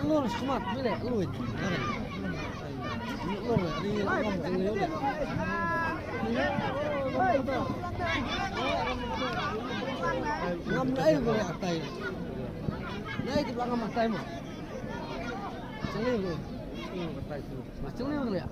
Lur semat boleh luit. Lur di ngomong liu deh. Ngam lain boleh atai. Naik di belakang atai mah. Celi lu. Macam ni boleh ya?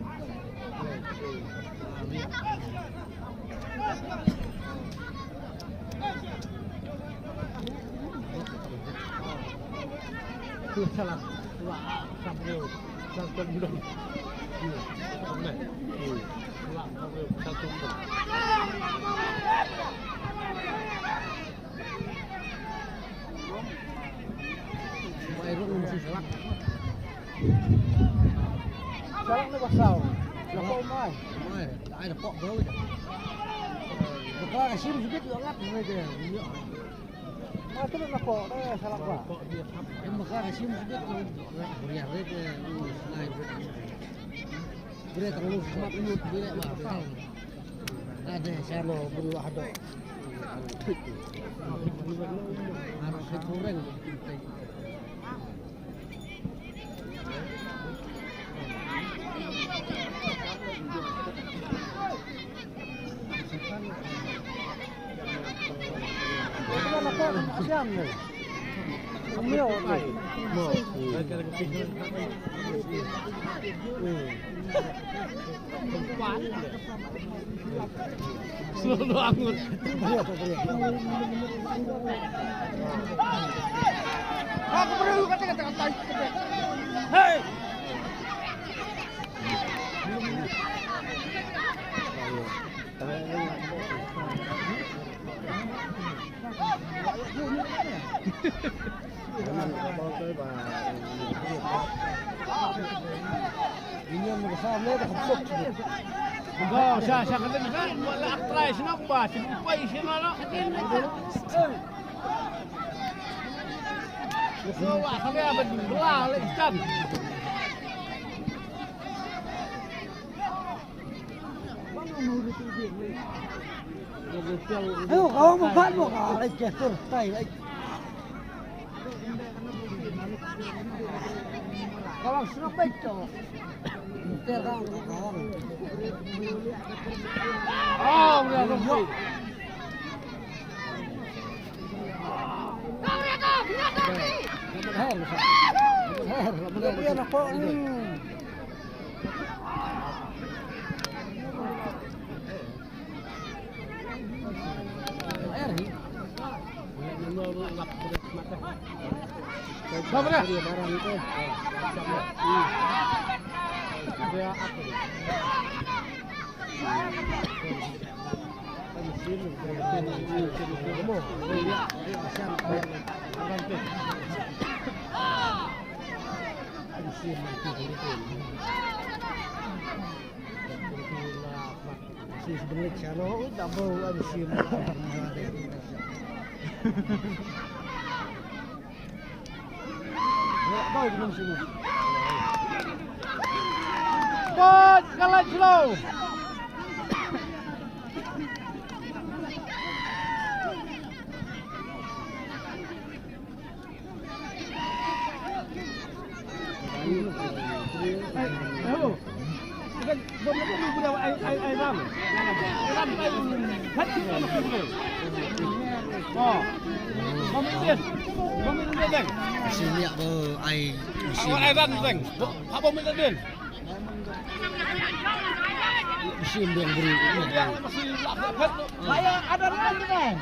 Salah. Wah, sambil satu bulan. Sampai. Sampai satu bulan. Mai rung mesti salah. Salah ni pasal. Lapor mai. Mai, ai lapor dulu je. Bukan sim sedikit juga ngap ni je. Itu nak kok, salah apa? Yang bakar sim sedikit tu, beriak lagi lu naik berat terlalu semat minut bila bah. Ada saya berluah ada. Harus kurang. Siam ni. Mio ai. Mo. Ada kepikiran apa? Kuat. Selalu angut. Aku perlu kata-kata. Hei. Ini yang besar ni dah khusuk. Enggak, saya kata kan wala aktrai sinapa, sipai sinala. So, kami apa belah oleh ikan. Ayo kau membuat apa? Lagi tur, tay lagi. Kalau sudah baik tu, terang. Oh, dia rumput. Dia nak kau ni. Apa dia? Barang itu. Dia apa? Sebenarnya kalau double ada sim. Bawa di sini. Pot kalah slow. Hello. Bukan boleh budak ai ram. Ram ai hati sama kita. Oh. Momen dia. Sini ada ai. Awak ai ram teng. Apa momen dia? Mesin yang beri. Saya ada lagi kan.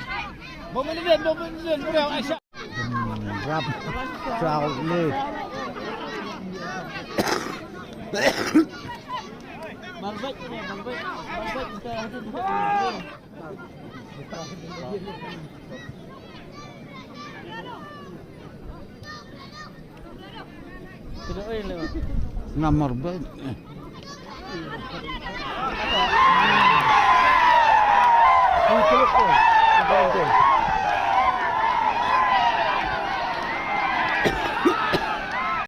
Momen dia boleh Aisyah. Rap. Ciao ni. Bangbat ni, bangbat kita ada di nomor bed. Ini